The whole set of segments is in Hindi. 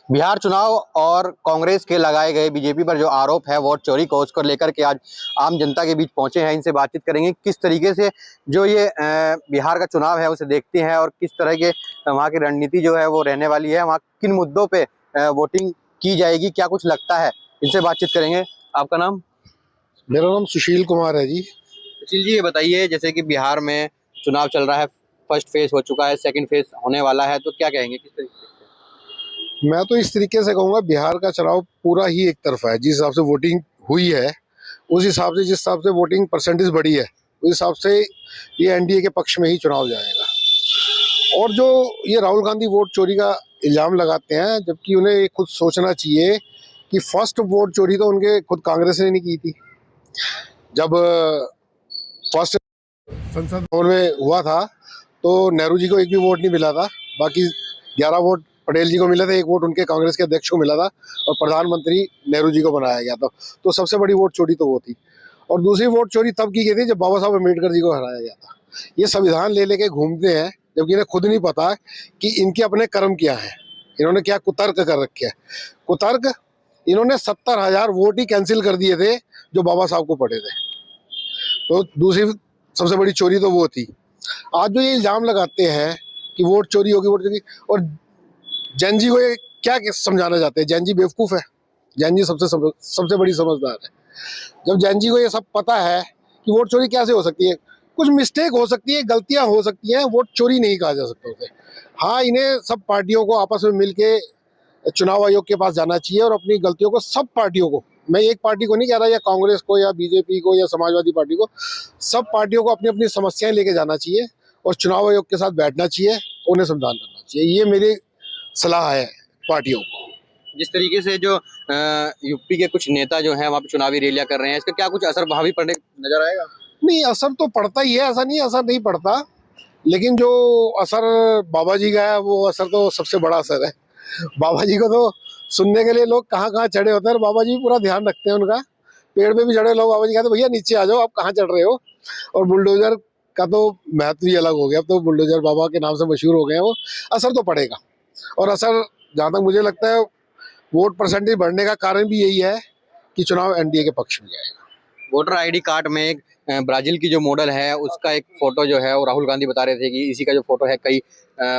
बिहार चुनाव और कांग्रेस के लगाए गए बीजेपी पर जो आरोप है वोट चोरी को, उसको लेकर के आज आम जनता के बीच पहुंचे हैं। इनसे बातचीत करेंगे किस तरीके से जो ये बिहार का चुनाव है उसे देखते हैं और किस तरह के वहाँ की रणनीति जो है वो रहने वाली है, वहाँ किन मुद्दों पे वोटिंग की जाएगी, क्या कुछ लगता है, इनसे बातचीत करेंगे। आपका नाम? मेरा नाम सुशील कुमार है जी। सुशील जी, ये बताइए, जैसे कि बिहार में चुनाव चल रहा है, फर्स्ट फेज हो चुका है, सेकंड फेज होने वाला है, तो क्या कहेंगे, किस तरीके से? मैं तो इस तरीके से कहूँगा, बिहार का चुनाव पूरा ही एक तरफा है। जिस हिसाब से वोटिंग हुई है, उस हिसाब से, जिस हिसाब से वोटिंग परसेंटेज बढ़ी है, उस हिसाब से ये एनडीए के पक्ष में ही चुनाव जाएगा। और जो ये राहुल गांधी वोट चोरी का इल्ज़ाम लगाते हैं, जबकि उन्हें ये खुद सोचना चाहिए कि फर्स्ट वोट चोरी तो उनके खुद कांग्रेस ने नहीं की थी। जब फर्स्ट संसद भवन में हुआ था तो नेहरू जी को एक भी वोट नहीं मिला था, बाकी 11 वोट पटेल जी को मिला था, 1 वोट उनके कांग्रेस के अध्यक्ष को मिला था और प्रधानमंत्री नेहरू जी को बनाया गया था। तो सबसे बड़ी वोट चोरी तो वो थी। और दूसरी वोट चोरी तब की गई थी जब बाबा साहब अम्बेडकर जी को हराया गया था। ये संविधान ले लेके घूमते हैं, जबकि इन्हें खुद नहीं पता कि इनके अपने कर्म क्या है, इन्होंने क्या कुतर्क कर रखे है। कुतर्क, इन्होंने 70,000 वोट ही कैंसिल कर दिए थे जो बाबा साहब को पड़े थे। तो दूसरी सबसे बड़ी चोरी तो वो थी। आज जो ये इल्ज़ाम लगाते हैं कि वोट चोरी होगी, वोट चोरी, और जैन जी को ये क्या समझाना चाहते हैं? जैन जी बेवकूफ़ है, जैन जी सबसे बड़ी समझदार है। जब जैन जी को ये सब पता है कि वोट चोरी कैसे हो सकती है, कुछ मिस्टेक हो सकती है, गलतियां हो सकती हैं, वोट चोरी नहीं कहा जा सकता उसे। हाँ, इन्हें सब पार्टियों को आपस में मिलके चुनाव आयोग के पास जाना चाहिए और अपनी गलतियों को, सब पार्टियों को, मैं एक पार्टी को नहीं कह रहा, या कांग्रेस को या बीजेपी को या समाजवादी पार्टी को, सब पार्टियों को अपनी अपनी समस्याएं लेके जाना चाहिए और चुनाव आयोग के साथ बैठना चाहिए, उन्हें समाधान करना चाहिए। ये मेरी सलाह है पार्टियों को। जिस तरीके से जो यूपी के कुछ नेता जो हैं वहाँ पे चुनावी रैलियां कर रहे हैं, इसका क्या कुछ असर भावी पड़ने नजर आएगा? नहीं, असर तो पड़ता ही है, ऐसा नहीं असर नहीं पड़ता, लेकिन जो असर बाबा जी का है वो असर तो सबसे बड़ा असर है। बाबा जी को तो सुनने के लिए लोग कहाँ कहाँ चढ़े होते हैं, और बाबा जी पूरा ध्यान रखते हैं उनका। पेड़ पे भी चढ़े लोग बाबा जी कहते भैया नीचे आ जाओ, आप कहाँ चढ़ रहे हो। और बुलडोजर का तो महत्व ही अलग हो गया, अब तो बुलडोजर बाबा के नाम से मशहूर हो गए हैं वो। असर तो पड़ेगा, और असर जहाँ तक मुझे लगता है वोट परसेंटेज बढ़ने का कारण भी यही है कि चुनाव एनडीए के पक्ष में जाएगा। वोटर आईडी कार्ड में एक ब्राजील की जो मॉडल है उसका एक फोटो जो है वो राहुल गांधी बता रहे थे कि इसी का जो फोटो है कई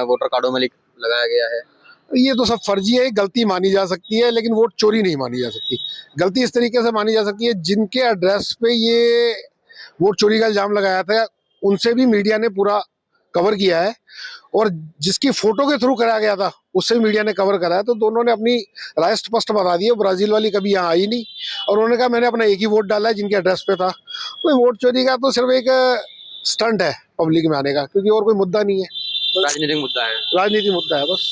वोटर कार्डों में लगाया गया है। ये तो सब फर्जी है, गलती मानी जा सकती है, लेकिन वोट चोरी नहीं मानी जा सकती। गलती इस तरीके से मानी जा सकती है, जिनके एड्रेस पे ये वोट चोरी का इल्जाम लगाया था उनसे भी मीडिया ने पूरा कवर किया है, और जिसकी फोटो के थ्रू कराया गया था उससे मीडिया ने कवर करा है। तो दोनों ने अपनी राय स्पष्ट बता दी है। ब्राजील वाली कभी यहाँ आई नहीं, और उन्होंने कहा मैंने अपना एक ही वोट डाला है जिनके एड्रेस पे था। तो वोट चोरी का तो सिर्फ एक स्टंट है पब्लिक में आने का, क्योंकि और कोई मुद्दा नहीं है। राजनीतिक मुद्दा है, राजनीतिक मुद्दा है बस,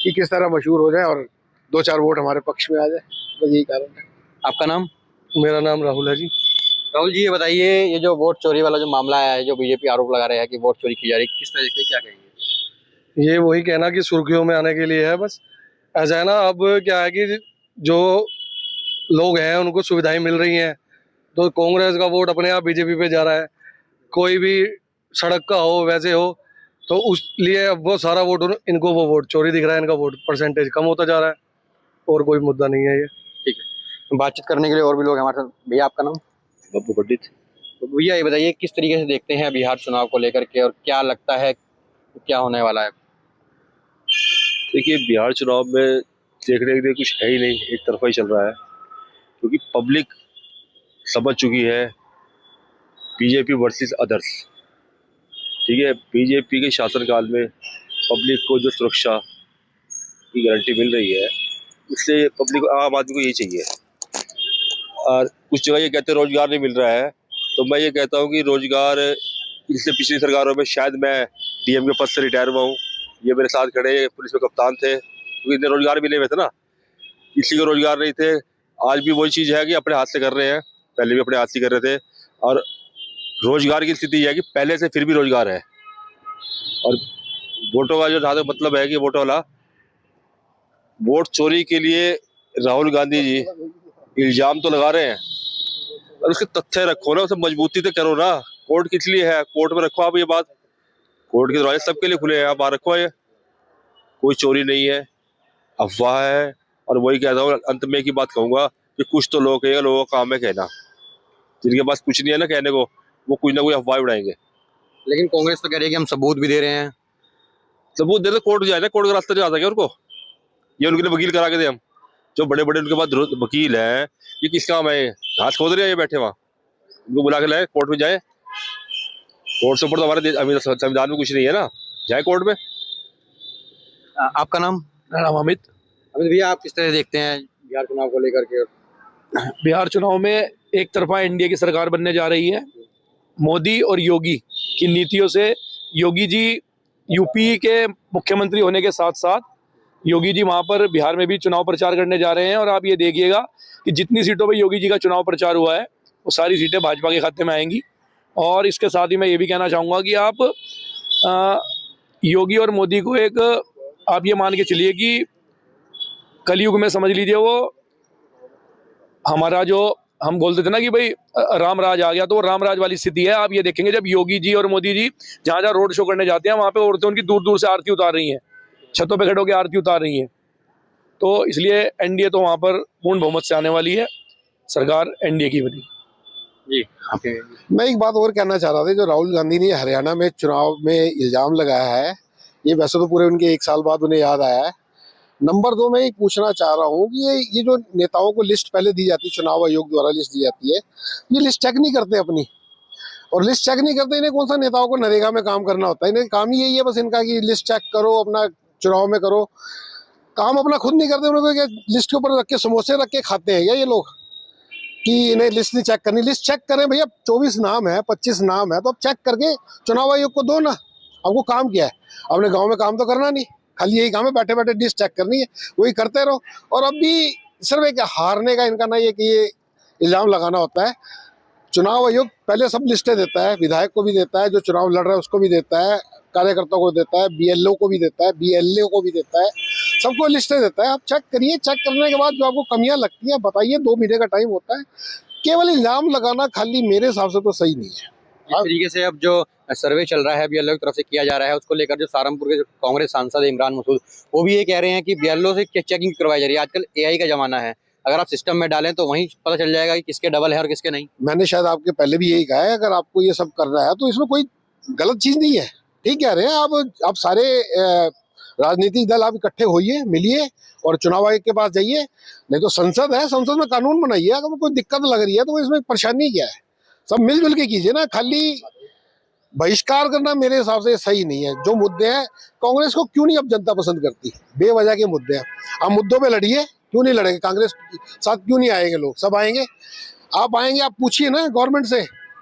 कि किस तरह मशहूर हो जाए और 2-4 वोट हमारे पक्ष में आ जाए, बस यही कारण है। आपका नाम? मेरा नाम राहुल है जी। राहुल जी, ये बताइए, ये जो वोट चोरी वाला जो मामला है, जो बीजेपी आरोप लगा रहे हैं कि वोट चोरी की जा रही है, किस तरह से, क्या कहेंगे? ये वही कहना कि सुर्खियों में आने के लिए है बस। ऐसा है ना, अब क्या है कि जो लोग हैं उनको सुविधाएं मिल रही हैं, तो कांग्रेस का वोट अपने आप बीजेपी पे जा रहा है। कोई भी सड़क का हो, वैसे हो, तो उस लिए अब वो सारा वोट इनको, वो वोट चोरी दिख रहा है, इनका वोट परसेंटेज कम होता जा रहा है, और कोई मुद्दा नहीं है ये। ठीक है, बातचीत करने के लिए और भी लोग हमारे साथ। भैया, आपका नाम? बब्बू पंडित। तो भैया, ये बताइए, किस तरीके से देखते हैं बिहार चुनाव को लेकर के, और क्या लगता है क्या होने वाला है? देखिए, बिहार चुनाव में देखने के लिए कुछ है ही नहीं, एक तरफा ही चल रहा है, क्योंकि पब्लिक समझ चुकी है बीजेपी वर्सेस अदर्स। ठीक है, बीजेपी के शासनकाल में पब्लिक को जो सुरक्षा की गारंटी मिल रही है, इससे पब्लिक को, आम आदमी को यही चाहिए। और कुछ जगह ये कहते हैं रोजगार नहीं मिल रहा है, तो मैं ये कहता हूँ कि रोजगार, इससे पिछली सरकारों में, शायद मैं डीएम के पद से रिटायर हुआ हूँ, ये मेरे साथ खड़े पुलिस में कप्तान थे, क्योंकि इतने रोजगार मिले हुए थे ना, किसी को रोजगार नहीं थे। आज भी वही चीज़ है कि अपने हाथ से कर रहे हैं, पहले भी अपने हाथ से कर रहे थे, और रोजगार की स्थिति यह है कि पहले से फिर भी रोजगार है। और वोटों का जो जहाँ तक मतलब है कि वोटों वाला वोट चोरी के लिए राहुल गांधी जी इल्जाम तो लगा रहे हैं, और उसके तथ्य रखो ना, उसे मजबूती से करो ना। कोर्ट किस लिए है? कोर्ट में रखो आप ये बात, कोर्ट के दरवाजे सबके लिए खुले हैं, आप बाहर रखो। ये कोई चोरी नहीं है, अफवाह है। और वही कहता हूँ, अंत में एक ही बात कहूंगा कि कुछ तो लोग कहेंगे, लोगों का काम है कहना। जिनके पास कुछ नहीं है ना कहने को, वो कुछ ना कुछ अफवाह उड़ाएंगे। लेकिन कांग्रेस तो कह रही है कि हम सबूत भी दे रहे हैं। सबूत दे दे, कोर्ट जाए ना, कोर्ट का रास्ता नहीं आता क्या उनको? ये उनके लिए वकील करा के दे हम, जो बड़े बड़े उनके पास वकील हैं। ये किस काम है? हाथ खोद रहे हैं ये बैठे वहां, उनको बुला के लाए, कोर्ट में जाए। कोर्ट से ऊपर तो हमारे संविधान में कुछ नहीं है ना, जाए कोर्ट में। आपका नाम? मेरा नाम अमित। अमित भैया, आप किस तरह देखते हैं बिहार चुनाव को लेकर के? बिहार चुनाव में एक तरफा एनडीए की सरकार बनने जा रही है। मोदी और योगी की नीतियों से योगी जी यूपी के मुख्यमंत्री होने के साथ साथ योगी जी वहां पर बिहार में भी चुनाव प्रचार करने जा रहे हैं। और आप ये देखिएगा कि जितनी सीटों पे योगी जी का चुनाव प्रचार हुआ है वो सारी सीटें भाजपा के खाते में आएंगी। और इसके साथ ही मैं ये भी कहना चाहूँगा कि आप योगी और मोदी को एक आप ये मान के चलिए कि कलयुग में समझ लीजिए, वो हमारा जो हम बोलते थे ना कि भाई राम राज आ गया, तो वो राम राज वाली स्थिति है। आप ये देखेंगे जब योगी जी और मोदी जी जहाँ जहाँ रोड शो करने जाते हैं वहाँ पे औरतें उनकी दूर दूर से आरती उतार रही हैं, छतों पे खड़े होकर आरती उतार रही हैं। तो इसलिए एनडीए तो वहाँ पर पूर्ण बहुमत से आने वाली है, सरकार एनडीए की बनी। जी, आपके? मैं एक बात और कहना चाह रहा था, जो राहुल गांधी ने हरियाणा में चुनाव में इल्जाम लगाया है, ये वैसे तो पूरे उनके 1 साल बाद उन्हें याद आया है। नंबर 2, मैं ये पूछना चाह रहा हूँ कि ये जो नेताओं को लिस्ट पहले दी जाती है, चुनाव आयोग द्वारा लिस्ट दी जाती है, ये लिस्ट चेक नहीं करते अपनी। और लिस्ट चेक नहीं करते, इन्हें कौन सा नेताओं को नरेगा में काम करना होता है? इन्हें काम ही यही है बस इनका कि लिस्ट चेक करो, अपना चुनाव में करो। काम अपना खुद नहीं करते, उन्होंने लिस्ट के ऊपर रख के समोसे रख के खाते हैं क्या ये लोग कि इन्हें लिस्ट नहीं चेक करनी? लिस्ट चेक करें भैया, 24 नाम है, 25 नाम है, तो अब चेक करके चुनाव आयोग को दो ना। आपको काम क्या है? अपने गांव में काम तो करना नहीं, खाली यही काम है, बैठे बैठे लिस्ट चेक करनी है, वही करते रहो। और अब भी सिर्फ एक हारने का इनका ना ये कि ये इल्जाम लगाना होता है। चुनाव आयोग पहले सब लिस्टें देता है, विधायक को भी देता है, जो चुनाव लड़ रहा है उसको भी देता है, कार्यकर्ताओं को देता है, बीएलओ को भी देता है, बीएलए को भी देता है, सबको लिस्टें देता है। आप चेक करिए, चेक करने के बाद जो आपको कमियां लगती हैं बताइए, 2 महीने का टाइम होता है। केवल इल्जाम लगाना खाली मेरे हिसाब से तो सही नहीं है। इस तरीके से अब जो सर्वे चल रहा है बीएलओ की तरफ से किया जा रहा है, उसको लेकर जो सहारनपुर के जो कांग्रेस सांसद है इमरान मसूद, वो भी ये कह रहे हैं कि बीएलओ से चेकिंग करवाई जा रही है। आजकल एआई का जमाना है, अगर आप सिस्टम में डालें तो वहीं पता चल जाएगा कि किसके डबल है और किसके नहीं। मैंने शायद आपके पहले भी यही कहा है, अगर आपको ये सब करना है तो इसमें कोई गलत चीज नहीं है, ठीक कह रहे हैं आप सारे राजनीतिक दल आप इकट्ठे होइए, मिलिए और चुनाव आयोग के पास जाइए। नहीं तो संसद है, संसद में कानून बनाइए। अगर कोई दिक्कत लग रही है तो इसमें परेशानी क्या है? सब मिलजुल के कीजिए ना, खाली बहिष्कार करना मेरे हिसाब से सही नहीं है। जो मुद्दे हैं, कांग्रेस को क्यों नहीं अब जनता पसंद करती? बेवजह के मुद्दे हैं, आप मुद्दों पे लड़िए। क्यों नहीं लड़ेंगे? कांग्रेस साथ क्यों नहीं आएंगे लोग? सब आएंगे। आप आएंगे, आप पूछिए ना गवर्नमेंट से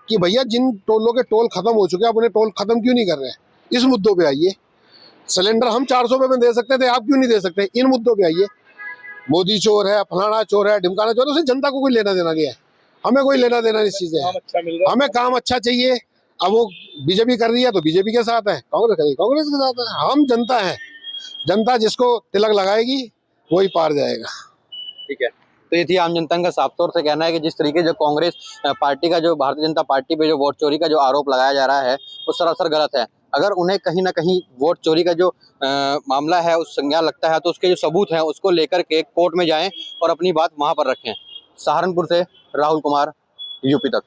कि भैया जिन टोलों के टोल खत्म हो चुके हैं, आप उन्हें टोल खत्म क्यों नहीं कर रहे हैं? इस मुद्दों पे आइए। सिलेंडर हम 400 रुपये में दे सकते थे, आप क्यों नहीं दे सकते? इन मुद्दों पे आइए। मोदी चोर है, फलाना चोर है, ढिमकाना चोर है, उसे जनता को कोई लेना देना नहीं है। हमें कोई लेना देना इस चीज़ है। हमें काम अच्छा चाहिए। अब वो बीजेपी कर रही है तो बीजेपी के साथ है, कांग्रेस कर रही है कांग्रेस के साथ है। हम जनता है, जनता जिसको तिलक लगाएगी वही पार जाएगा। ठीक है, तो ये थी आम जनता का साफ तौर से कहना है कि जिस तरीके जो कांग्रेस पार्टी का जो भारतीय जनता पार्टी पे जो वोट चोरी का जो आरोप लगाया जा रहा है वो सरासर गलत है। अगर उन्हें कहीं ना कहीं वोट चोरी का जो मामला है उस संज्ञान लगता है तो उसके जो सबूत हैं उसको लेकर के कोर्ट में जाएं और अपनी बात वहां पर रखें। सहारनपुर से राहुल कुमार, यूपी तक।